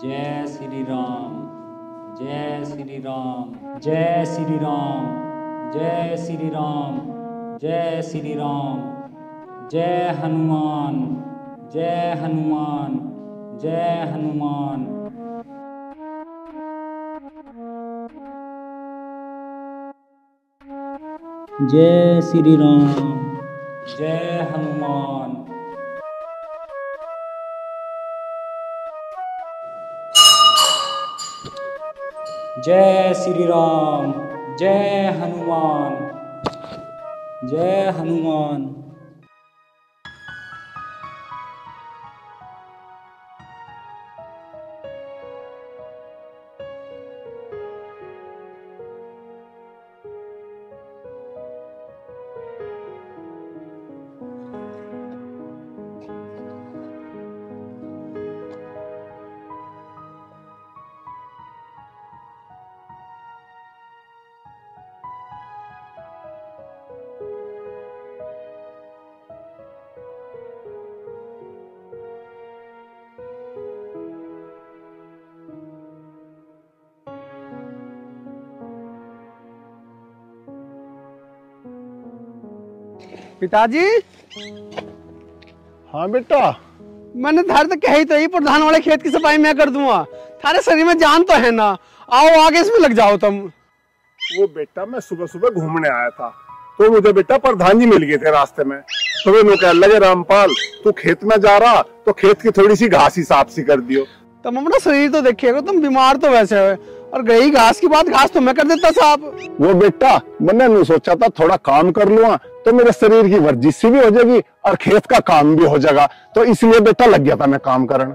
जय श्री राम, जय श्री राम, जय श्री राम, जय श्री राम, जय श्री राम, जय हनुमान, जय हनुमान, जय हनुमान। जय श्री राम, जय हनुमान। जय श्री राम, जय हनुमान, जय हनुमान। पिताजी। हाँ बेटा। मैंने थारे तो कही तो, प्रधान वाले खेत की सफाई मैं कर दूंगा। थारे शरीर में जान तो है ना, आओ आगे इसमें लग जाओ तुम। वो बेटा मैं सुबह सुबह घूमने आया था तो मुझे बेटा प्रधान जी मिल गए थे रास्ते में। तो वे कह लगे रामपाल तू खेत में जा रहा तो खेत की थोड़ी सी घास ही साफ सी कर दियो। तुम अपना शरीर तो देखिएगा, तुम बीमार तो वैसे हो, और गई घास की बात, घास तो मैं कर देता साहब। वो बेटा मैंने नहीं सोचा था थोड़ा काम कर लूंगा तो मेरे शरीर की वर्जिश भी हो जाएगी और खेत का काम भी हो जाएगा, तो इसलिए बेटा लग गया था मैं काम करने।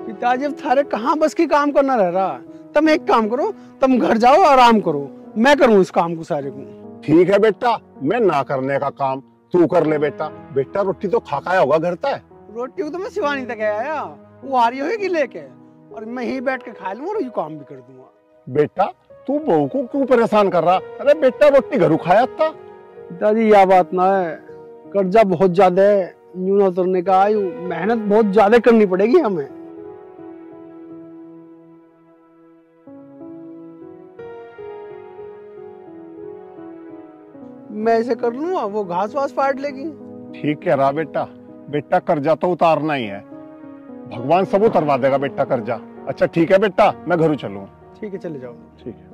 पिताजी अब थारे कहाँ बस की काम करना रह रहा। तुम एक काम करो, तुम घर जाओ आराम करो, मैं करूँ इस काम को सारे को। ठीक है बेटा, मैं ना करने का काम तू कर ले बेटा। बेटा रोटी तो खा खाया होगा घर तक। रोटी को तो मैं शिवानी तक आया, वो आ रही होगी लेके, और मैं ही बैठ के खा लूंगा और ये काम भी कर दूंगा। बेटा तू बहू को क्यों परेशान कर रहा? अरे बेटा रोटी घरों खाया था। पिताजी यह बात ना है, कर्जा बहुत ज्यादा है, यूं ना उतरने का आयु, मेहनत बहुत ज्यादा करनी पड़ेगी हमें। मैं ऐसे कर लूंगा, वो घास वास फाड़ लेगी। ठीक कह रहा बेटा, बेटा कर्जा तो उतारना ही है, भगवान सब उतरवा देगा बेटा कर्जा। अच्छा ठीक है बेटा, मैं घरों चलूँ। ठीक है चले जाओ। ठीक है।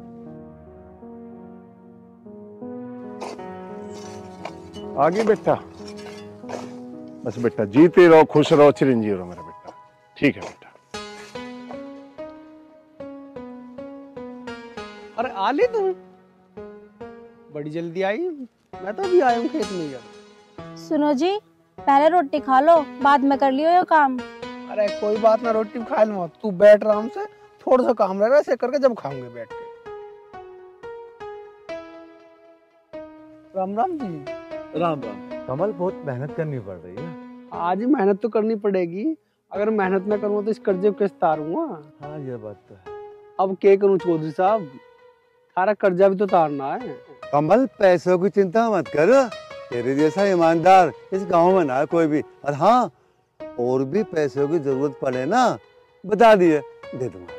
आगे बेटा, बस बेटा जीते रहो, खुश रहो, चिरंजीव रहो मेरा बेटा। ठीक है बेटा। अरे आ ले तू, बड़ी जल्दी आई। मैं तो अभी आया हूँ खेत में यार। सुनो जी, पहले रोटी खा लो, बाद में कर लियो ये काम। अरे कोई बात ना, रोटी खा लूंगा, तू बैठ आराम से, थोड़ा सा काम रह रहा है, ऐसे करके जब खाऊंगे बैठ के। राम राम जी। राम राम। कमल बहुत मेहनत करनी पड़ रही है। आज ही मेहनत तो करनी पड़ेगी, अगर मेहनत न करूँ तो इस कर्जे को कैसे तारूंगा। हाँ ये बात तो है। अब क्या करूँ चौधरी साहब, सारा कर्जा भी तो तारना है। कमल पैसों की चिंता मत कर, तेरे जैसा ईमानदार इस गांव में ना है कोई भी। और हाँ, और भी पैसों की जरूरत पड़े ना, बता दिए दे दूंगा।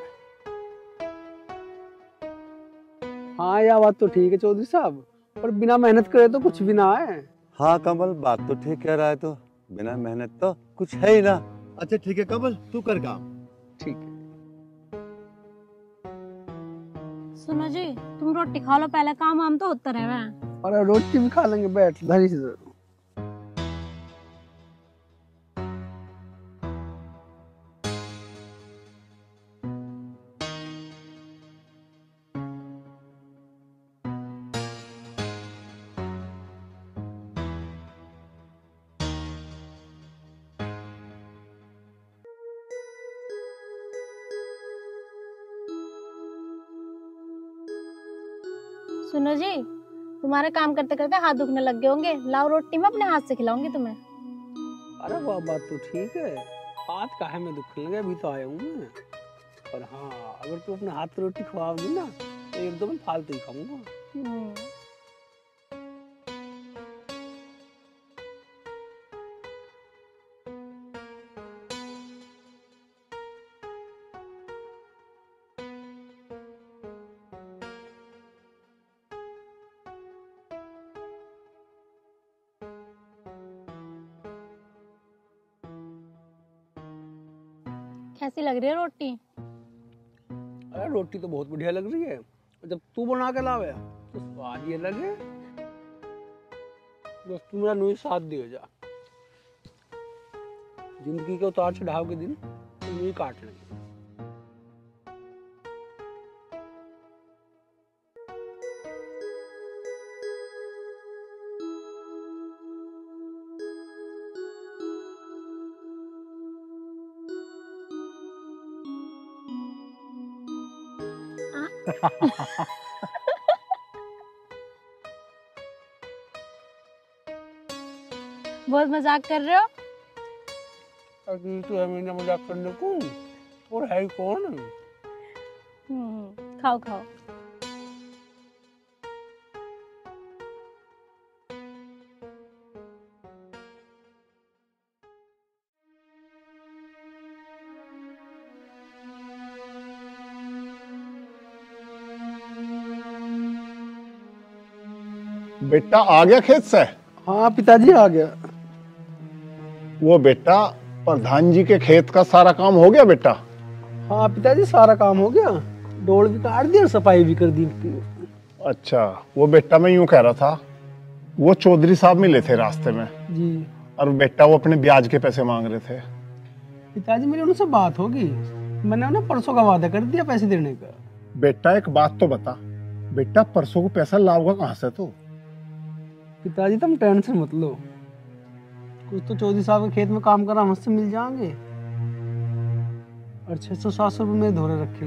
हाँ यह बात तो ठीक है चौधरी साहब, पर बिना मेहनत करे तो कुछ भी ना है। हाँ कमल बात तो ठीक कह रहा है, तो बिना मेहनत तो कुछ है ही ना। अच्छा ठीक है कमल, तू कर काम। ठीक है। सुनो जी, तुम रोटी खा लो पहले, काम वाम तो होता रहे। और रोटी भी खा लेंगे, बैठ धरी से। सुनो जी, तुम्हारे काम करते करते हाथ दुखने लग गए होंगे, लाओ रोटी मैं अपने हाथ से खिलाऊंगी तुम्हें। अरे वह बात तो ठीक है, हाथ काहे में दुखने लगे, अभी तो आया हूँ मैं। और हाँ, अगर तू अपने हाथ की रोटी खवाओगी ना तो एक दो मैं फालतू ही खाऊंगा। कैसी लग रही है रोटी? अरे रोटी तो बहुत बढ़िया लग रही है, जब तू बना के लावे तो स्वाद ये लगे। बस तू मेरा नुई साथ दियो जा। जिंदगी के उतार चढ़ाव के दिन तो नुई काट लेंगे। बहुत मजाक कर रहे हो। अभी तो है मेरा मजाक करने को, और है कौन? खाओ खाओ। बेटा आ गया खेत से? हाँ पिताजी आ गया। वो बेटा प्रधान जी के खेत का सारा काम हो गया बेटा? हाँ पिताजी सारा काम हो गया, डोल भी काट दी और सफाई भी कर दी। अच्छा, वो बेटा मैं यूं कह रहा था, वो चौधरी साहब मिले थे रास्ते में जी। और बेटा वो अपने ब्याज के पैसे मांग रहे थे। पिताजी मेरी उनसे बात होगी, मैंने उन्हें परसों का वादा कर दिया पैसे देने का। बेटा एक बात तो बता, बेटा परसों को पैसा लाओगा कहाँ से तू? पिताजी तुम टेंशन मत लो, कुछ तो चौधरी साहब के खेत में काम कर रहा मुझसे मिल जाएंगे, और 600-700 रुपये मेरे धोरे रखे,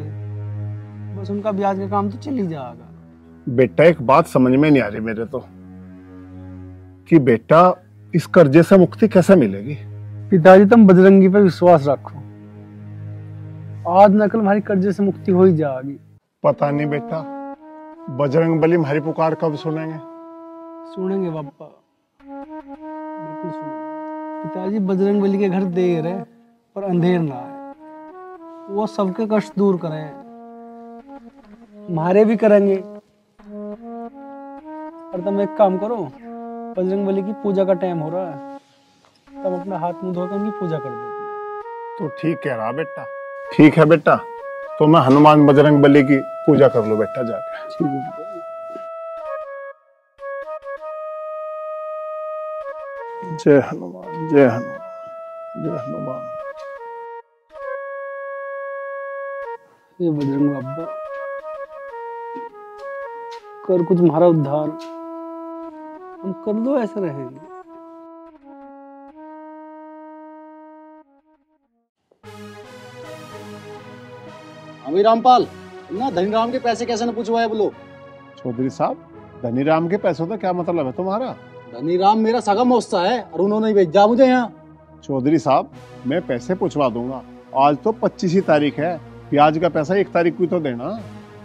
बस उनका ब्याज का काम तो चल ही जाएगा। बेटा एक बात समझ में नहीं आ रही मेरे तो, कि बेटा इस कर्जे से मुक्ति कैसे मिलेगी? पिताजी तुम बजरंगी पे विश्वास रखो, आज न कल हमारी कर्जे से मुक्ति हो ही जाएगी। पता नहीं बेटा, बजरंग बली हमारी पुकार कब सुनेंगे? सुनेंगे पापा, बिल्कुल सुनेंगे। पिताजी बजरंग बली के घर देर है पर अंधेर ना है, वो सबके कष्ट दूर करें, हमारे भी करेंगे। और तुम एक काम करो, बजरंग बली की पूजा का टाइम हो रहा है, तुम अपना हाथ मुंह धोकर उनकी पूजा कर दो। तो ठीक कह रहा बेटा। ठीक है बेटा, तो मैं हनुमान बजरंग बली की पूजा कर लो बेटा जाके। ठीक है। जय हनुमान, जय हनुमान, जय हनुमान। ये बजरंग बाबा कर कुछ हमारा उद्धार, हम कर दो, ऐसे रहेंगे। अभी रामपाल, ना धनीराम के पैसे कैसे न पूछवाए बोलो? चौधरी साहब, धनीराम के पैसों का क्या मतलब है तुम्हारा? धनीराम मेरा सगा मौसा है और उन्होंने भेजा मुझे यहाँ। चौधरी साहब, मैं पैसे पूछवा दूंगा, आज तो 25 तारीख है, ब्याज का पैसा 1 तारीख को तो देना।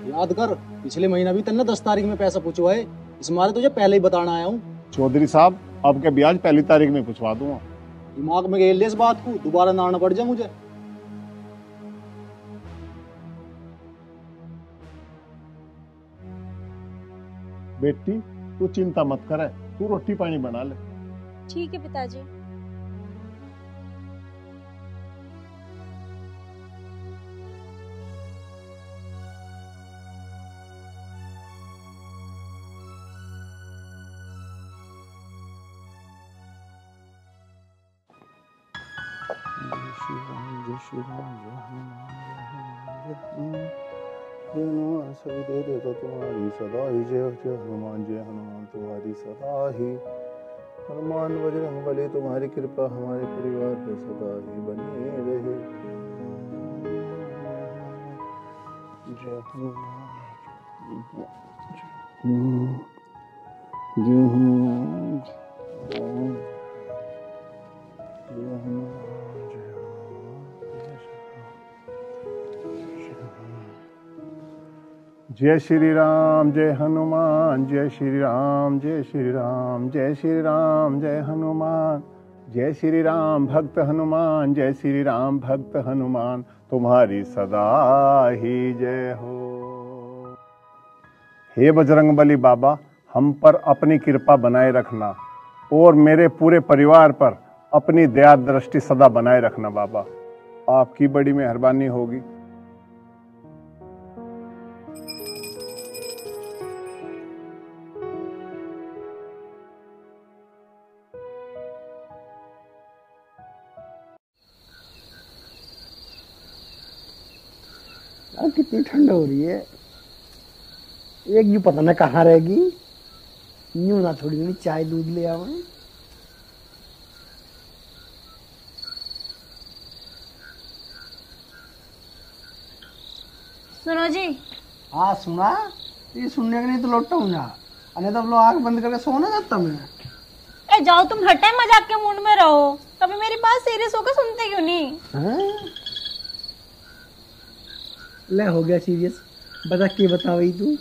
याद कर, पिछले महीना भी तन्ने 10 तारीख में पैसा पूछवाए, इस मारे तुझे पहले ही बताना आया हूँ। चौधरी साहब, अब के ब्याज 1 तारीख में पूछवा दूंगा। दिमाग में गेल ले इस बात को, दोबारा ना आना पड़ जाए मुझे। बेटी तू चिंता मत करे, तू रोटी पानी बना ले। ठीक है पिताजी। सभी दे दे तो तुम्हारी सदा ही जय जय हनुमान, जय हनुमान तुम्हारी सदा ही। हनुमान बजरंग बली तुम्हारी कृपा हमारे परिवार पे सदा ही बनी रहे। जय हनुमान, जय हनुमान, जय हनुमान। जय श्री राम, जय हनुमान, जय श्री राम, जय श्री राम, जय श्री राम, जय हनुमान, जय श्री राम भक्त हनुमान, जय श्री राम भक्त हनुमान तुम्हारी सदा ही जय हो। हे बजरंग बली बाबा, हम पर अपनी कृपा बनाए रखना और मेरे पूरे परिवार पर अपनी दया दृष्टि सदा बनाए रखना बाबा। आपकी बड़ी मेहरबानी होगी। यार कितनी ठंड हो रही है, एक भी पता ना कहाँ रहेगी। यूं ना थोड़ी घनी चाय दूध ले आवे। सुनो जी। हाँ सुना, ये सुनने के लिए तो लौटा हूँ जा, अरे तब लोग आंख बंद करके सोना जाता मैं। ए जाओ, तुम हर टाइम मजाक के मूड में रहो, कभी मेरी बात सीरियस होकर सुनते क्यों नहीं? हाँ? ले हो गया सीरियस, बता के बता वही तू।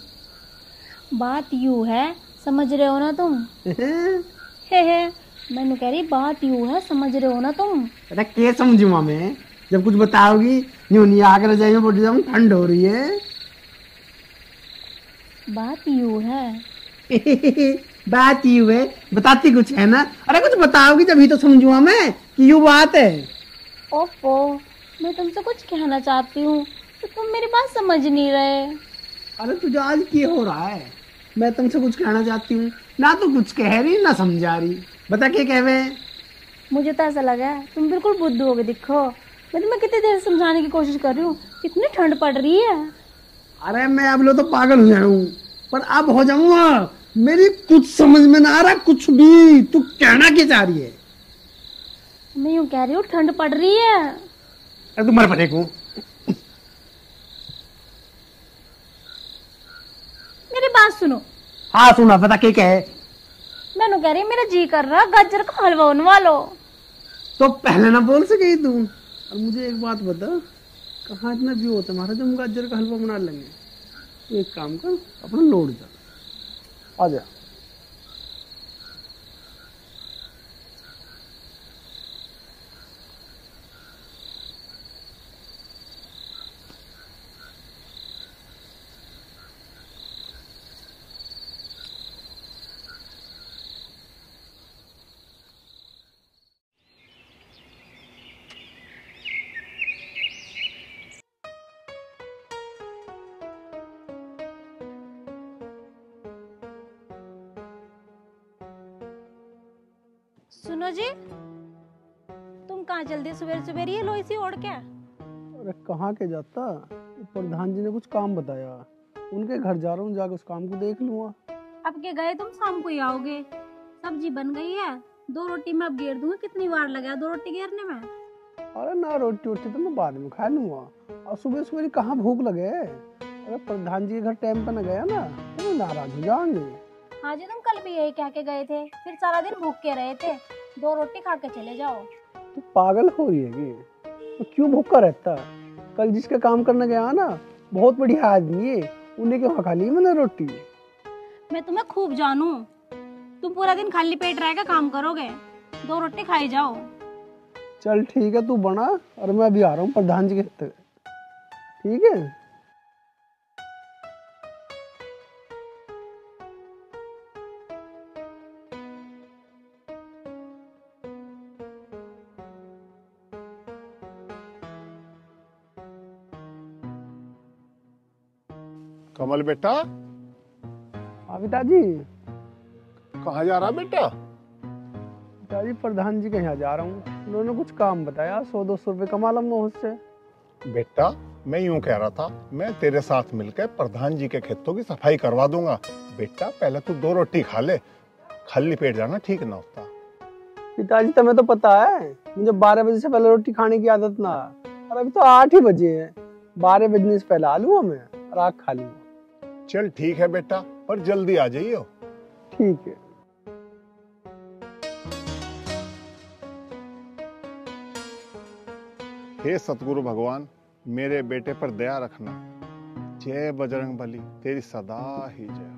बात यूं है, समझ रहे हो ना तुम? हे मैंने कह रही बात यूं है, समझ रहे हो ना तुम? अरे के समझूंगा मैं, जब कुछ बताओगी यूं नहीं आकर रजाई में बैठ जाऊं, ठंड हो रही है। बात यूं है। बात यूं है, बताती कुछ है ना। अरे कुछ बताओगी तभी तो समझूंगा मैं कि यूं बात है। ओफो, मैं तुमसे कुछ कहना चाहती हूँ तो तुम मेरी बात समझ नहीं रहे। अरे तुझे आज क्या हो रहा है, मैं तुमसे कुछ कहना चाहती हूँ ना, तो कुछ कह रही ना समझा रही, बता के कहवे। मुझे तो ऐसा लगा है तुम बिल्कुल बुद्धू हो गए दिखो। मैं तुम्हें कितनी देर से समझाने की कोशिश कर रही हूँ, कितनी ठंड पड़ रही है। अरे मैं अब लो तो पागल हो जाऊं, पर अब हो जाऊंगा। मेरी कुछ समझ में ना आ रहा कुछ भी, तू कहना क्या चाह रही है? मैं यूं कह रही हूँ ठंड पड़ रही है। अरे तू मर पड़े को। मेरी बात सुनो। हाँ सुना, बता के कहे। मैंने कह रही मेरा जी कर रहा गाजर का हलवा बनवा लो। तो पहले ना बोल सके तू। और मुझे एक बात बता, कहाँ इतना व्यू होता हमारा जो हम गाजर का हलवा बना लेंगे? तो एक काम कर, अपना लौट जा, आ जा। सुनो जी, तुम कहाँ जल्दी सवेरे सवेरे ये लोई सी ओढ़ के? अरे कहाँ के जाता, प्रधान जी ने कुछ काम बताया, उनके घर जा रहा हूँ, जाकर उस काम को देख लूंगा। अब के गए तुम शाम को ही आओगे। सब्जी बन गई है, 2 रोटी मैं अब गेर दूंगी। कितनी बार लगा 2 रोटी गेरने में? अरे ना, रोटी वोटी तो मैं बाद में खा लूंगा, और सुबह सुबह कहाँ भूख लगे। अरे प्रधान जी के घर टाइम पे न गया ना तो नाराज हो जाएंगे। हाँ जी, तुम कल भी यही कह के गए थे, फिर सारा दिन भूख के रहे थे। 2 रोटी खा के चले जाओ। तू पागल हो रही है कि? तो क्यों भूखा रहता? कल जिसके काम करने गया ना, बहुत बढ़िया आदमी है, उन्हीं के वहाँ खा ली मैंने रोटी। मैं तुम्हें खूब जानू, तुम पूरा दिन खाली पेट रहेगा काम करोगे। 2 रोटी खाई जाओ। चल ठीक है, तू बना, और मैं अभी आ रहा हूँ प्रधान जी के घर। ठीक है। कमल बेटा, हाँ पिताजी। कहाँ जा रहा बेटा? पिताजी प्रधान जी के यहाँ जा रहा हूँ, उन्होंने कुछ काम बताया, 100-200 रुपये कमा लूंगा उससे। बेटा मैं यूं कह रहा था, मैं तेरे साथ मिलकर प्रधान जी के खेतों की सफाई करवा दूंगा। बेटा पहले तू 2 रोटी खा ले, खाली पेट जाना ठीक ना होता। पिताजी तुम्हें तो पता है मुझे 12 बजे से पहले रोटी खाने की आदत ना है, और अभी तो 8 ही बजे हैं। 12 बजने से पहले आ लूंगा मैं और आग खा लूंगा। चल ठीक है बेटा, पर जल्दी आ जाइयो। ठीक है। हे सतगुरु भगवान, मेरे बेटे पर दया रखना। जय बजरंग बली, तेरी सदा ही जय।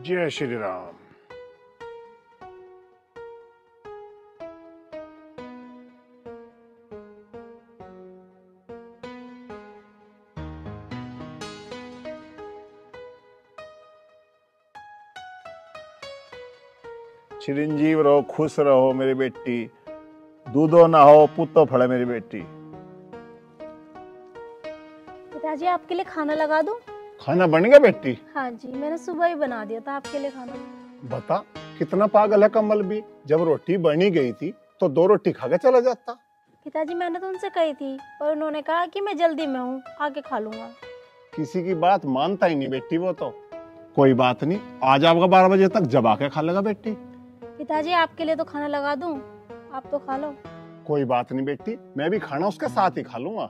जय श्री राम। चिरंजीव रहो, खुश रहो मेरी बेटी। दूधो ना हो पुतो फड़े मेरी बेटी। पिताजी आपके लिए खाना लगा दूं? खाना बन गया बेटी? हाँ जी, मैंने सुबह ही बना दिया था आपके लिए खाना। बता कितना पागल है कमल भी। जब रोटी बनी गई थी तो 2 रोटी खा के चला जाता। पिताजी मैंने तो उनसे कही थी, पर उन्होंने कहा कि मैं जल्दी में हूँ, आके खा लूंगा। किसी की बात मानता ही नहीं बेटी वो तो। कोई बात नहीं, आज आपका 12 बजे तक जब आके खा लेगा बेटी। पिताजी आपके लिए तो खाना लगा दूं, आप तो खा लो। कोई बात नहीं बेटी, मैं भी खाना उसके साथ ही खा लूंगा।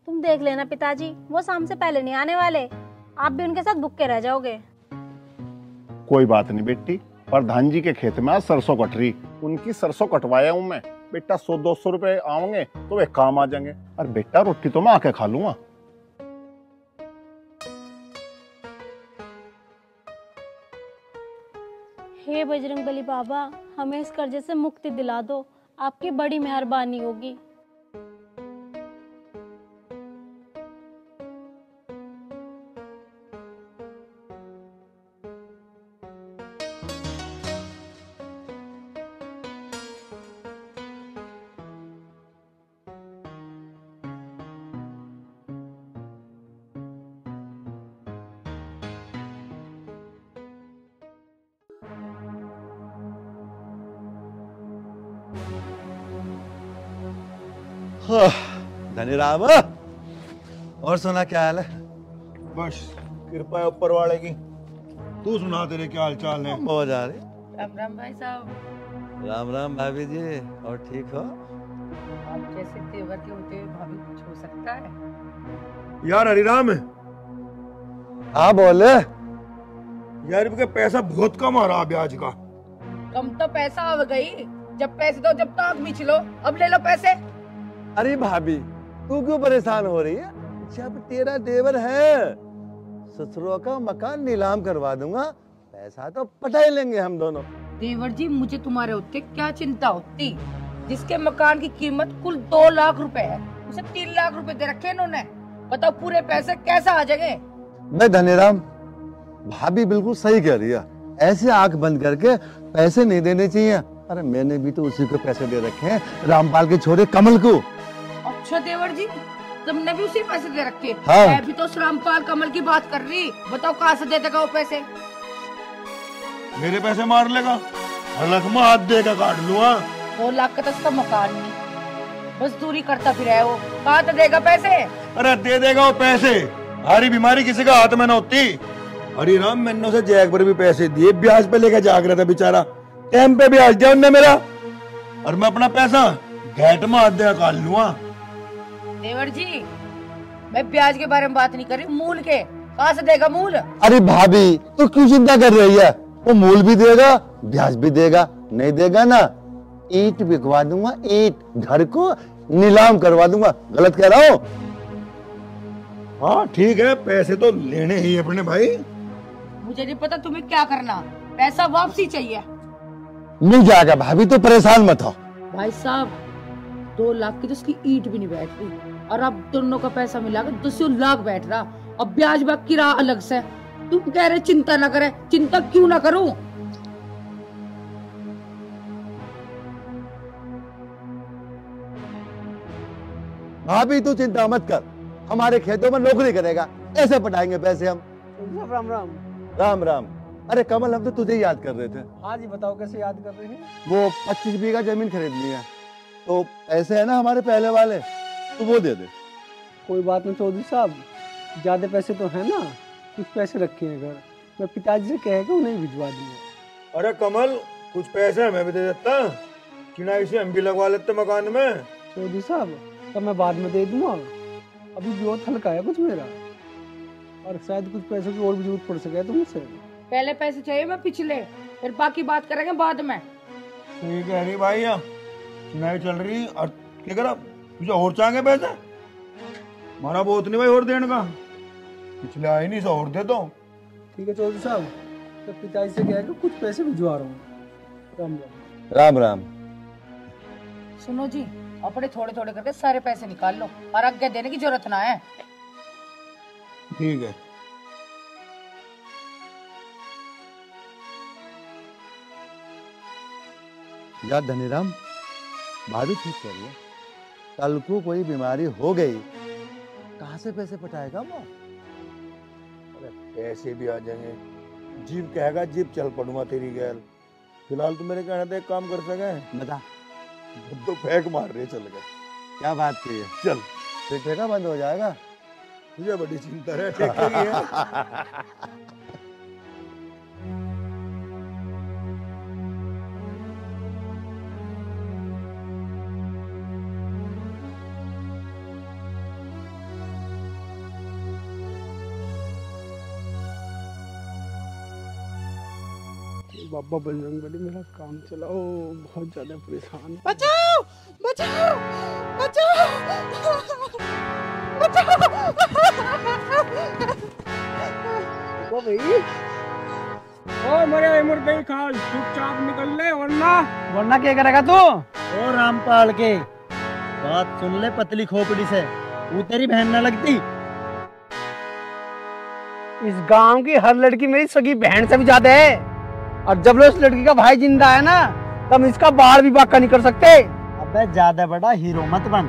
तुम देख लेना पिताजी, वो शाम से पहले नहीं आने वाले, आप भी उनके साथ भूखे रह जाओगे। कोई बात नहीं बेटी, प्रधान जी के खेत में आज सरसों कट रही, उनकी सरसों कटवाया हूँ मैं। बेटा 100-200 रुपए आएंगे तो वे काम आ जाएंगे। और बेटा रोटी तो मैं आके खा लूंगा। हे बजरंगबली बाबा, हमें इस कर्जे से मुक्ति दिला दो, आपकी बड़ी मेहरबानी होगी। धनीराम, और सुना क्या हाल है? बस कृपा है ऊपर वाले की। तू सुना, तेरे क्या हाल चाल है? मौज आ रही। राम राम भाई साहब। राम राम भाभी जी, और ठीक हो? आप जैसे तेवर के होते हुए भाभी कुछ हो सकता है? यार हरिराम, हाँ बोले। यार इनके पैसा बहुत कम आ रहा ब्याज का। कम तो पैसा आ गई, जब पैसे दो जब तक बीच लो, अब ले लो पैसे। अरे भाभी, तू क्यों परेशान हो रही है? जब तेरा देवर है, ससुरों का मकान नीलाम करवा दूंगा, पैसा तो पटा ही लेंगे हम दोनों। देवर जी, मुझे तुम्हारे होते क्या चिंता होती? जिसके मकान की कीमत कुल 2 लाख रुपए है, उसे 3 लाख रुपए दे रखे इन्होंने। बताओ पूरे पैसे कैसे आ जाएंगे? मैं धनीराम, भाभी बिल्कुल सही कह रही है। ऐसे आंख बंद करके पैसे नहीं देने चाहिए। अरे मैंने भी तो उसी को पैसे दे रखे हैं, रामपाल के छोरे कमल को। अच्छा देवर जी, तुमने भी उसी पैसे दे रखे? हाँ। मैं भी तो उस रामपाल कमल की बात कर रही। बताओ कहाँ से दे देगा वो पैसे? मेरे पैसे मार लेगा, हलक में हाथ देगा काट लूंगा। 2 लाख का तो उसका मकान नहीं, मजदूरी करता फिर है वो, कहाँ तो देगा पैसे? अरे दे देगा वो पैसे, हरी बीमारी किसी का हाथ में न होती। हरिराम, मैंने उसे जैक पर भी पैसे दिए, ब्याज पे लेके जाग रहा था बेचारा, टाइम पे ब्याज दिया उनने मेरा, और मैं अपना पैसा घेट में हाथ देगा काट लूंगा। देवर जी, मैं ब्याज के बारे में बात नहीं कर रही, मूल के। कहाँ से देगा मूल? अरे भाभी, तू क्यों चिंता कर रही है? वो मूल भी देगा, ब्याज भी देगा। नहीं देगा ना, ईंट बिकवा दूंगा, ईंट घर को नीलाम करवा दूंगा। गलत कह रहा हूँ? हाँ ठीक है, पैसे तो लेने ही अपने भाई। मुझे नहीं पता तुम्हें क्या करना, पैसा वापसी चाहिए। मिल जाएगा भाभी, तो परेशान मत हो। भाई साहब, 2 लाख की तो उसकी ईंट भी नहीं बैठ रही, और अब दोनों का पैसा मिलाकर 200 लाख बैठ रहा, और ब्याज बाकी रहा अलग से। तुम कह रहे चिंता ना करे, चिंता क्यों ना करूं? भाभी तू चिंता मत कर, हमारे खेतों में नौकरी करेगा, ऐसे पटाएंगे पैसे हम। राम राम। राम राम। अरे कमल, हम तो तुझे ही याद कर रहे थे। हाँ जी, बताओ कैसे याद कर रहे हैं? वो 25 बीघा जमीन खरीद ली है, तो पैसे है ना हमारे पहले वाले, तो वो दे दे। कोई बात नहीं चौधरी साहब, ज्यादा पैसे तो है ना, कुछ पैसे रखे हैं घर, मैं पिताजी से कहेगा उन्हें भिजवा दिए। अरे कमल, कुछ पैसे मैं भी दे देता, चिनाई से हम भी लगवा लेते मकान में। चौधरी साहब, तो मैं बाद में दे दूंगा, अभी बहुत हल्का है कुछ मेरा, और शायद कुछ पैसों की और भी जरूरत पड़ सके तुमसे। पहले पैसे चाहिए, मैं पिछले, फिर बाकी बात करेंगे बाद में। ठीक है अरे भाई, चिनाई चल रही, और क्या करा तुझे और चाहेंगे पैसे? हमारा बहुत नहीं भाई और देने का, पिछले आए नहीं, सौ और दे दो। ठीक है चौधरी साहब, तो पिताजी से कह के कुछ पैसे भिजवा रहा हूँ। राम राम। राम राम। सुनो जी, अपने थोड़े थोड़े करके सारे पैसे निकाल लो और आगे देने की जरूरत ना है। ठीक है। यार धनीराम, भाभी ठीक कह रही है, कल को कोई बीमारी हो गई कहाँ से पैसे पटाएगा वो? अरे पैसे भी आ जाएंगे, जीप कहेगा जीप चल पड़ूंगा तेरी गैल। फिलहाल तो मेरे कहने से एक काम कर सके, बता। तो फेंक मार रहे चल गए। क्या बात की है? चल, फिर ठेका बंद हो जाएगा। तुझे बड़ी चिंता है ठेके की है। बाबा बजरंग बली मेरा काम चलाओ, बहुत ज्यादा परेशान। बचाओ बचाओ बचाओ बचाओ। ओ भाई, ओ मेरे मुर्दे खाल, चुपचाप निकल ले वरना क्या करेगा तू? ओ रामपाल के बात सुन ले पतली खोपड़ी से, वो तेरी बहन न लगती। इस गांव की हर लड़की मेरी सगी बहन से भी ज्यादा है, और जब उस लड़की का भाई जिंदा है ना, तब इसका बाल भी बाका नहीं कर सकते। अबे ज्यादा बड़ा हीरो मत बन,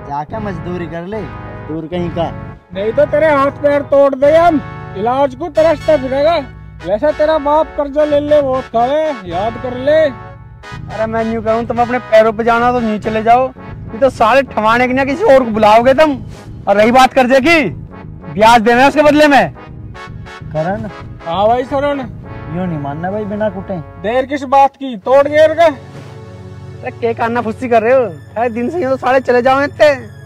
जाके मजदूरी कर ले, दूर कहीं का। नहीं तो तेरे हाथ पैर तोड़ दे हम, इलाज को तरसता फिरेगा। वैसे तेरा बाप कर्जा ले ले वो खावे, याद कर ले। अरे मैं यूं कहूँ, तुम अपने पैरों पे जाना तो नहीं चले जाओ, ये तो सारे ठमाने की ना किसी और को बुलाओगे तुम। और रही बात कर्जे की, ब्याज देना है उसके बदले में। करण, हाँ भाई शरण, यूं नहीं मानना भाई बिना कुटे। देर किस बात की, तोड़ गेर का। अरे क्या कान्ना फुस्सी कर रहे हो? अरे दिन से तो सारे चले जाओ इतने।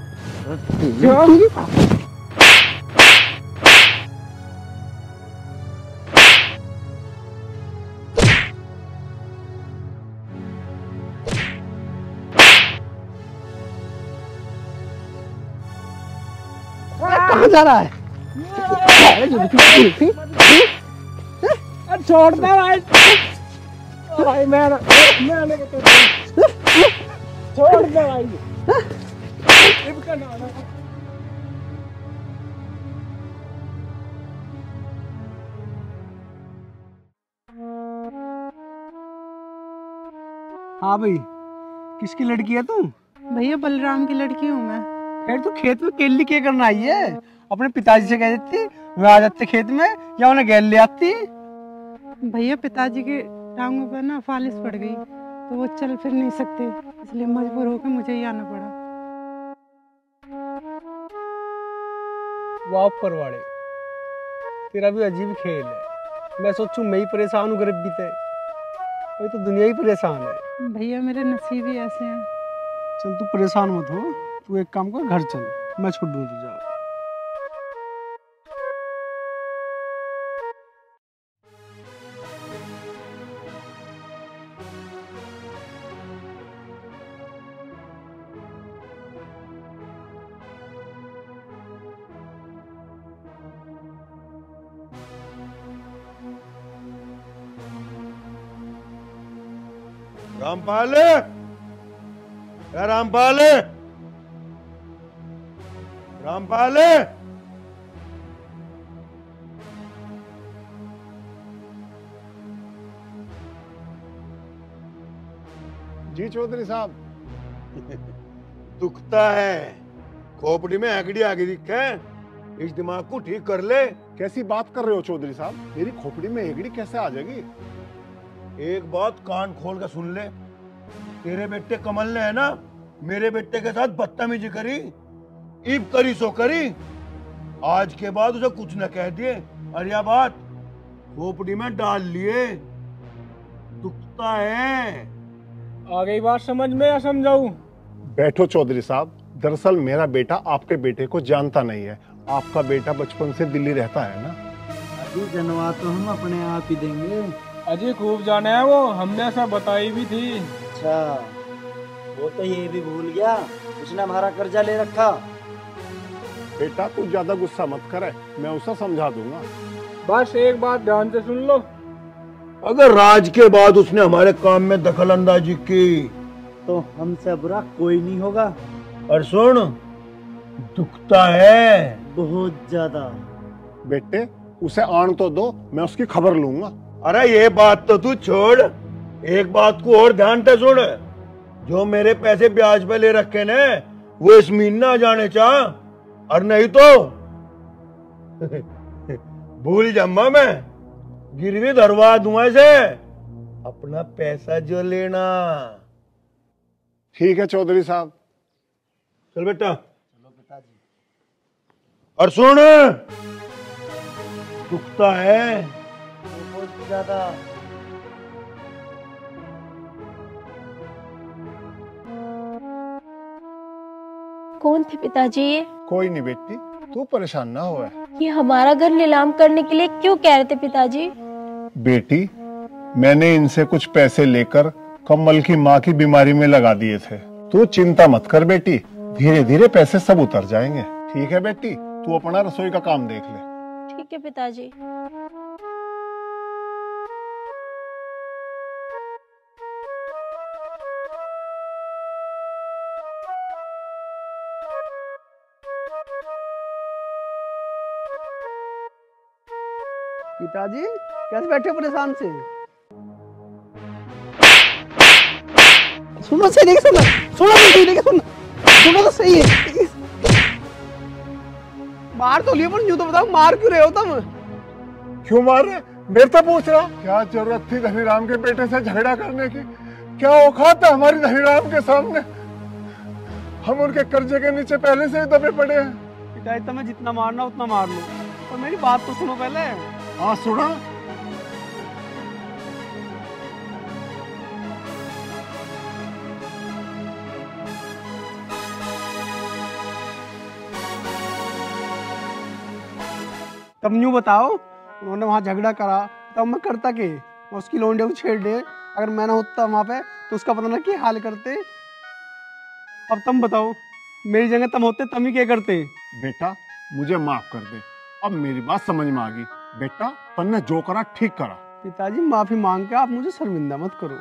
कहाँ जा रहा है? छोड़ दे भाई, भाई मैं छोड़ दे भाई। हाँ भाई, किसकी लड़की है तू? भैया बलराम की लड़की हूँ मैं। फिर तू खेत में केली क्या करना आई है? अपने पिताजी से कह देती, वे आ जाते खेत में, या उन्हें गैल ले आती। भैया पिताजी के टांगों पर ना फालिश पड़ गई, तो वो चल फिर नहीं सकते, इसलिए मजबूर होकर मुझे ही आना पड़ा। वाह परवाड़े, तेरा भी अजीब खेल है। मैं सोचूं मैं ही परेशान हूँ गरीबी से, वही तो दुनिया ही परेशान है। भैया मेरे नसीब ही ऐसे हैं। चल तू परेशान मत हो, तू एक काम कर, घर चल, मैं छोड़ दूँ तुझे। रामपाल, रामपाल, रामपाल, जी चौधरी साहब। दुखता है, खोपड़ी में आगड़ी आगे दिखे, इस दिमाग को ठीक कर ले। कैसी बात कर रहे हो चौधरी साहब? मेरी खोपड़ी में हेगड़ी कैसे आ जाएगी? एक बात कान खोल कर सुन ले, तेरे बेटे कमल ने है ना मेरे बेटे के साथ बदतमीजी करी, ईब करी सो करी, आज के बाद उसे कुछ न कह दिए और यह बात खोपड़ी में डाल लिए। दुखता है। आ गई बात समझ में या समझाऊं? बैठो चौधरी साहब। दरअसल मेरा बेटा आपके बेटे को जानता नहीं है। आपका बेटा बचपन से दिल्ली रहता है ना। अभी जनवा तो हम अपने आप ही देंगे। अजी खूब जाने है वो, हमने ऐसा बताई भी थी। अच्छा, वो तो ये भी भूल गया, उसने हमारा कर्जा ले रखा। बेटा तू ज्यादा गुस्सा मत करे, मैं उसे समझा दूंगा। बस एक बात ध्यान से सुन लो, अगर राज के बाद उसने हमारे काम में दखल अंदाजी की तो हमसे बुरा कोई नहीं होगा। और सुन, दुखता है बहुत ज्यादा। बेटे उसे आन तो दो, मैं उसकी खबर लूंगा। अरे ये बात तो तू छोड़, एक बात को और ध्यान से सुन। जो मेरे पैसे ब्याज पे ले रखे ने वो इसमीन ना जाने चाह, और नहीं तो भूल जाऊंगा मैं, गिरवी धरवा दूंगा इसे। अपना पैसा जो लेना। ठीक है चौधरी साहब। चल बेटा। चलो पिताजी। और सुन, दुखता है बहुत ज्यादा। कौन थे पिताजी ये? कोई नहीं बेटी, तू परेशान ना हो। ये हमारा घर नीलाम करने के लिए क्यों कह रहे थे पिताजी? बेटी मैंने इनसे कुछ पैसे लेकर कमल की माँ की बीमारी में लगा दिए थे। तू चिंता मत कर बेटी, धीरे धीरे पैसे सब उतर जाएंगे। ठीक है बेटी, तू अपना रसोई का काम देख ले। ठीक है पिताजी। पिताजी कैसे बैठे परेशान से? सुनो सही नहीं सुनो, सुनो तो सही नहीं सुनो, सुनो तो सही है। मार तो लिया, पर यूं तो बताओ मार क्यों रहे हो तुम? क्यों मार रहे? मेरे से पूछ रहा। क्या जरूरत थी धनीराम के बेटे से झगड़ा करने की? क्या औकात है हमारी धनीराम के सामने? हम उनके कर्जे के नीचे पहले से ही दबे पड़े हैं। पिताजी तुम्हें जितना मारना उतना मार लो, और मेरी बात तो सुनो पहले। हाँ सुना। तब यूं बताओ, उन्होंने वहां झगड़ा करा तब मैं करता के? मैं उसकी लौंडे को छेड़ दे, अगर मैं ना होता वहां पे तो उसका पता ना क्या हाल करते। अब तुम बताओ, मेरी जगह तुम होते तुम ही क्या करते? बेटा मुझे माफ कर दे, अब मेरी बात समझ में आ गई। बेटा तुमने जो करा ठीक करा। पिताजी माफी मांग के आप मुझे शर्मिंदा मत करो।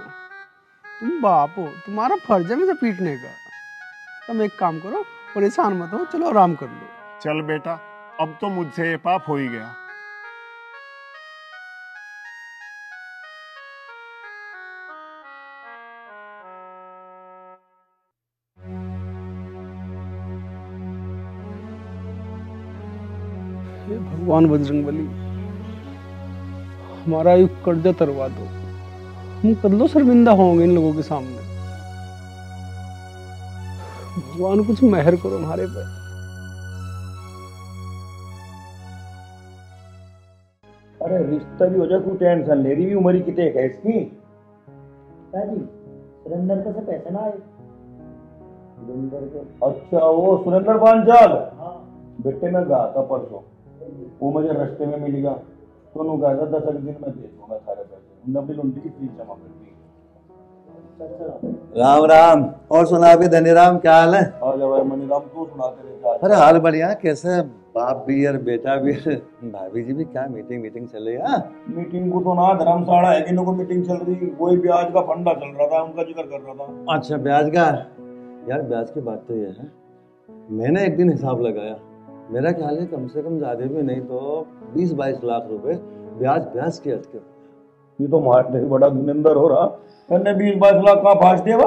तुम बाप हो, तुम्हारा फर्ज है मुझे पीटने का। तुम एक काम करो, परेशान मत हो, चलो आराम कर लो। चल बेटा, अब तो मुझसे ये पाप हो ही गया। हे भगवान बजरंगबली, हमारा ये कर्जा तरवा दो। हम कदलो शर्मिंदा होंगे इन लोगों के सामने। भगवान कुछ मेहर करो हमारे पे। अरे रिश्ता भी हो जाए, तू टेंशन ले रही, उम्र ही कितने है इसकी? सुरेंद्र को से पैसे ना आए। सुरेंद्र के? अच्छा वो सुरेंद्र पांचाल। हाँ बेटे मैं गया था परसों, वो मुझे रास्ते में मिल गया तो उन्होंने कहा था 10 दिन में दे दूंगा सारे पैसे। उन्होंने अपनी लुंडी की फीस जमा कर दी। राम राम। और सुना भी धनीराम, क्या हाल है? आ जा भाई मनीराम, तू सुना तेरे। अरे हाल बढ़िया। कैसे बाप भी और बेटा भी, भाभी जी भी? क्या मीटिंग चल रही है? मीटिंग को तो ना धर्मशाला है कि को मीटिंग चल रही, वही ब्याज का फंडा चल रहा था, उनका जिक्र कर रहा था। अच्छा ब्याज का? यार ब्याज की बात तो ये है, मैंने एक दिन हिसाब लगाया, मेरा ख्याल है कम से कम ज्यादा भी नहीं तो 20-22 लाख रुपए ब्याज के अटके। ये तो मारने बड़ा धुरंधर हो रहा, मैंने 20-22 लाख का फाँस दिया।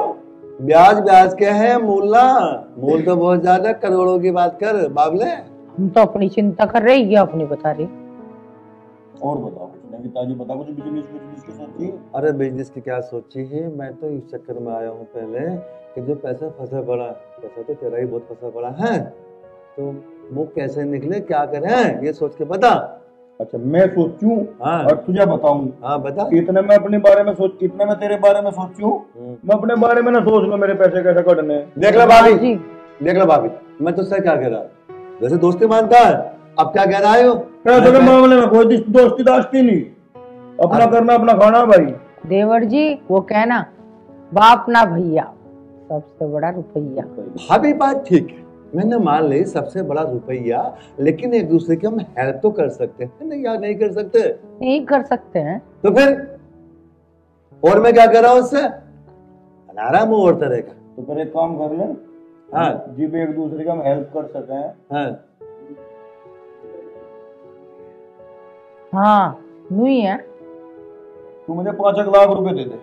ब्याज क्या है, मूल तो बहुत ज्यादा, करोड़ों की बात कर बाबले। हम तो अपनी चिंता कर रहे हैं, अपनी बता रही। और बताओ कुछ नहीं पिताजी, बता कुछ बिजनेस की सोची? अरे बिजनेस की क्या सोची है, मैं तो इस चक्कर में आया हूँ पहले कि जो पैसा फंसा पड़ा, पैसा तो तेरा ही बहुत फंसा पड़ा है, तो वो कैसे निकले, क्या करें ये सोच के बता। अच्छा मैं सोचूं? हाँ। और तुझे बताऊं? हाँ बता। इतने मैं अपने बारे में सोच, इतने मैं तेरे बारे में सोचूं, मैं अपने बारे में ना सोच लो मेरे पैसे कैसे कटने। देख लो भाभी, देख लो भाभी, मैं तुझसे क्या कह रहा, वैसे दोस्ती मानता है, अब क्या कह रहा है? पैसे के मामले में कोई दोस्ती दास्ती नहीं, अपना करना अपना खाना भाई। देवर जी वो कहना बाप ना भैया, सबसे बड़ा रुपया। भाभी बात ठीक है, मैंने मान ली सबसे बड़ा रुपया, लेकिन एक दूसरे की हम हेल्प तो कर सकते हैं नहीं यार? नहीं कर सकते? नहीं कर सकते हैं तो फिर और मैं क्या कर रहा हूँ उससे? बना रहा हूँ और तरह का। तो फिर एक काम कर ले, हाँ जी भी एक दूसरे का हम हेल्प कर सके हैं। हाँ नहीं है। तू मुझे 5 लाख रुपए दे दे।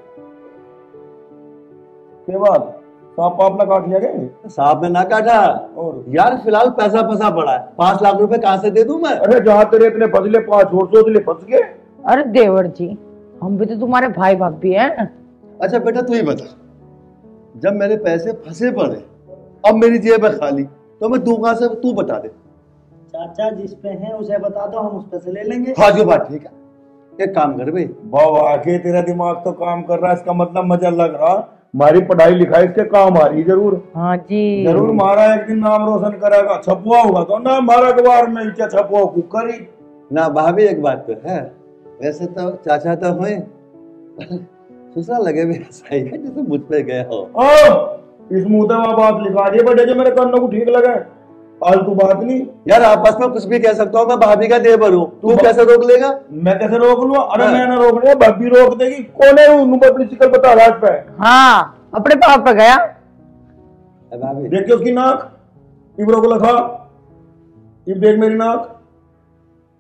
के बाद सांप पाप ना काट लिया गया? सांप ने ना काटा। और यार फिलहाल पैसा फंसा पड़ा है, 5 लाख रुपए कहाँ से दे दूं मैं? अरे जहाँ तेरे इतने फसले 5 और सोच फंस गए। अरे देवर जी, हम भी तो तुम्हारे भाई भाभी हैं। अच्छा बेटा तू ही बता, जब मेरे पैसे फंसे पड़े, अब मेरी जेब है खाली, तो मैं दूं कहां से? तू बता दे। चाचा जिस पे है उसे बता दो, हम उस पे से ले लेंगे। हाँ जो बात ठीक है, एक काम कर भाई। आके तेरा दिमाग तो काम कर रहा है, इसका मतलब मजा लग रहा। हमारी पढ़ाई लिखाई इसके काम आ रही जरूर। हाँ जी जरूर, हमारा एक दिन नाम रोशन करेगा। छपुआ होगा तो ना हमारा अखबार में, क्या छपुआ कुकर ही ना। भाभी एक बात तो है, वैसे तो चाचा तो हुए, दूसरा लगे भी ऐसा ही है जैसे मुझ पे गया हो। इस मुंह में बात लिखा दी बड़े, जो मेरे कानों को ठीक लगा। फालतू बात नहीं यार, आपस में कुछ भी कह सकता हूँ, मैं भाभी का देवर हूँ, तू कैसे रोक लेगा? मैं कैसे रोक लूँ? अरे मैं ना रोक लिया, भाभी रोक देगी। कौन है वो? अपनी शिकल बता राज पे। हाँ अपने पाप पे गया। भाभी देखिए उसकी नाक, इब्रो को लखा, इब देख मेरी नाक।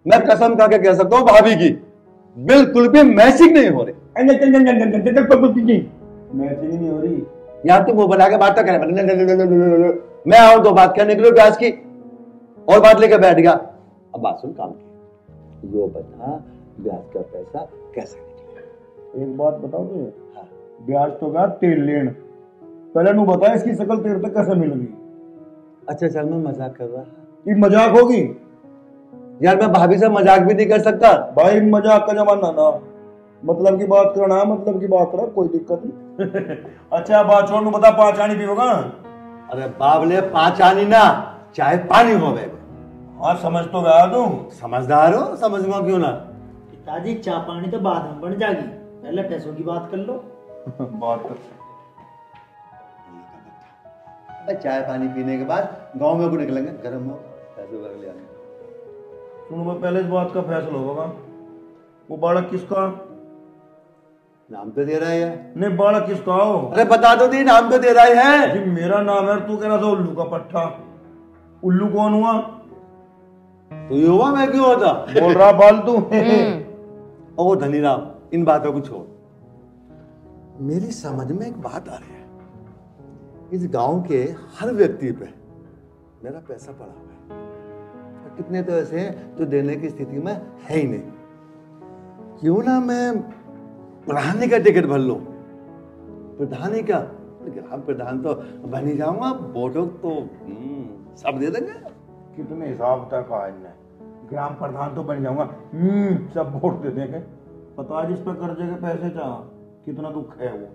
मैं कसम खा के कह सकता हूँ भाभी की बिल्कुल भी मैचिंग नहीं हो रही। मैचिंग नहीं हो रही यार, तू मुंह बना के बात तो करे। मैं आऊं तो बात करने के लिए ब्याज की, और बात लेकर बैठ गया। अब बात सुन काम की, यो बता ब्याज का पैसा कैसे निकलेगा? एक बात बताओ तुझे। हाँ। ब्याज तो गया तेल लेन, पहले नू बता इसकी शकल तेरे तक कैसे मिल गई? अच्छा चल, मैं मजाक कर रहा। ये मजाक होगी यार, मैं भाभी से मजाक भी नहीं कर सकता भाई। मजाक का जमाना ना, मतलब की बात करना है, मतलब की बात करो, कोई दिक्कत नहीं। अच्छा बात छोड़, बता 5 आनी पीओगा? अरे बाबले 5 आनी ना, चाहे पानी हो गए। हाँ समझ तो गया तू, समझदार हो, समझूंगा क्यों ना। पिताजी चाय पानी तो बाद में बन जाएगी, पहले पैसों की बात कर लो। बात कर। चाय पानी पीने के बाद गांव में को निकलेंगे, गर्म हो पैसे भर ले आने। सुनो, मैं पहले इस बात का फैसला होगा, वो बालक किसका? नाम पे दे रहा है। नहीं, बालक किसका हो? अरे बता दो दी, नाम पे दे रहा है। जी मेरा नाम है, तू कह रहा था उल्लू का पट्टा। उल्लू कौन हुआ? तू ही हुआ, मैं क्यों होता? बोल रहा फालतू। ओ धनीराम, इन बातों को छोड़। मेरी समझ में एक बात आ रही है, इस गांव के हर व्यक्ति पे मेरा पैसा पड़ा हुआ है, और कितने तो ऐसे हैं जो देने की स्थिति में है ही नहीं। क्यों ना मैं प्रधानी का टिकट भर लूं? प्रधानी का, ग्राम प्रधान तो बन ही जाऊंगा, वोटों तो सब दे देंगे। कितने हिसाब तक कहा इनने, ग्राम प्रधान तो बन जाऊंगा, सब वोट दे देंगे। पता जिस पर कर्जे के पैसे चाह, कितना दुख है वो।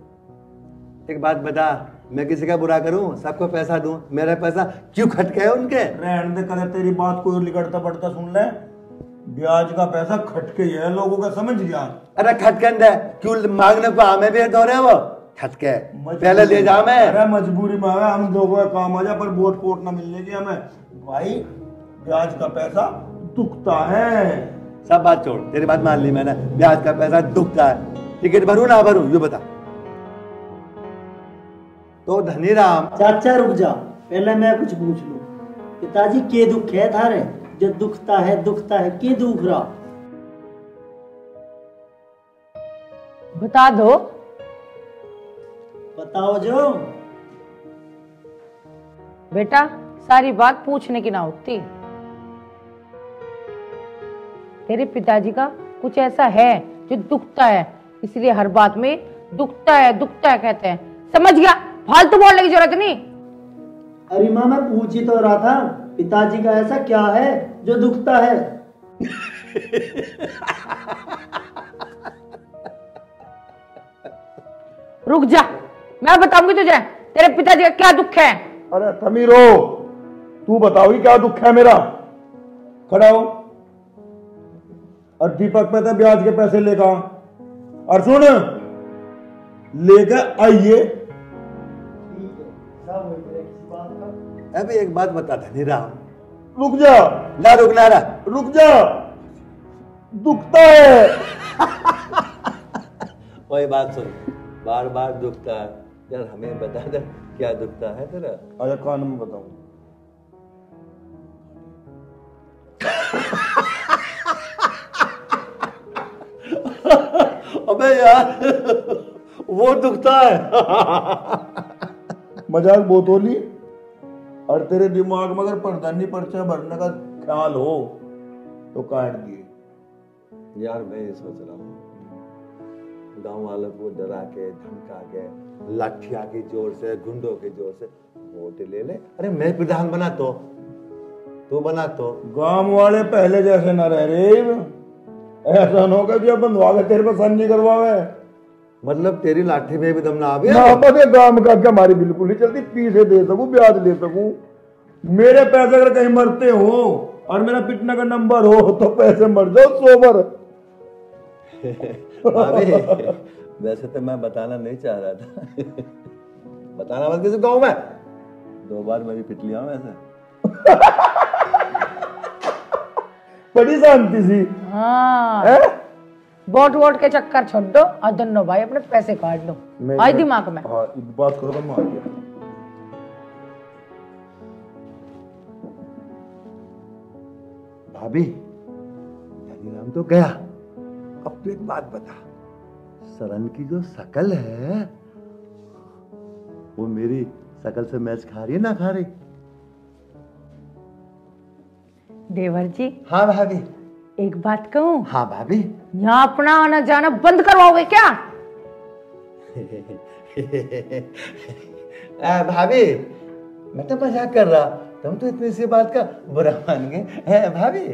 एक बात बता, मैं किसी का बुरा करूं, सबको पैसा दूं, मेरा पैसा क्यों खटके है उनके? रहने दे, कदर तेरी बात कोई लिकड़ता पड़ता सुन ले। ब्याज का पैसा खटके ही है, लोगों का समझ गया। अरे खटकंद है, क्यों मांगने को हमें भी दो रहे वो? खटके पहले ले जा। मैं अरे मजबूरी में है, हम लोगों का काम आ जा, पर वोट पोट ना मिलने की हमें। भाई ब्याज का पैसा दुखता है। सब बात छोड़, तेरी बात मान ली मैंने, ब्याज का पैसा दुखता है। टिकट भरूं ना भरूं ये बता। तो धनीराम। चाचा रुक जा, पहले मैं कुछ पूछ लूं। पिताजी के दुख है थारे, जो दुखता है के दुख रहा? बता दो। बताओ जो। बेटा सारी बात पूछने की ना होती। तेरे पिताजी का कुछ ऐसा है जो दुखता है, इसलिए हर बात में दुखता है कहते हैं। समझ गया? फालतू बोलने की जरूरत नहीं। अरे माँ, मैं पूछ ही तो रहा था, पिताजी का ऐसा क्या है जो दुखता है? रुक जा, मैं बताऊंगी तुझे तेरे पिताजी का क्या दुख है। अरे समीरो, तू बताओगी क्या दुख है मेरा? खड़ा हो। और दीपक पे तो ब्याज के पैसे लेगा, और सुन लेकर आइए। अभी एक बात बता धनीराम। रुक जा ना, रुकना रहा, रुक जा, दुखता है। वही बात सुन, बार बार दुखता है यार, हमें बता दे क्या दुखता है तेरा। अच्छा कान में बताऊं। अबे यार वो दुखता है। मजाक बहुत होली। और तेरे दिमाग में अगर प्रधानी पर्चा भरने का ख्याल हो तो काट दिए। यार मैं ये सोच रहा हूँ, गांव वालों को डरा के धमका के लाठिया के जोर से गुंडों के जोर से वोट ले ले। अरे मैं प्रधान बना तो तू बना तो। गांव वाले पहले जैसे न रह रहे। ऐसा न होगा जो बंधवा के तेरे पर साइन नहीं करवावे। मतलब तेरी लाठी में भी दम ना आवे। ना पता गांव का क्या हमारी बिल्कुल नहीं चलती। पीछे दे सकूं, ब्याज ले सकूं। मेरे पैसे अगर कहीं मरते हो और मेरा पिटने का नंबर हो तो पैसे मर जाओ सोबर। भाभी वैसे तो मैं बताना नहीं चाह रहा था। बताना मत किसी गाँव में। 2 बार मैं भी पिट लिया हूं वैसे। बड़ी शांति सी। हाँ वोट वोट के चक्कर छोड़ दो और दोनों भाई अपने पैसे काट लो। आई दिमाग में। हाँ बात करो तो मार दिया। भाभी हनीराम तो गया, अब तो एक बात बता, सरन की जो शकल है वो मेरी शकल से मैच खा रही है ना खा रही? देवर जी। हाँ भाभी। एक बात कहूँ? हाँ भाभी। यहाँ अपना आना जाना बंद करवाओगे क्या? भाभी मैं तो मजाक कर रहा, तुम तो इतनी सी बात का बुरा मान गए भाभी।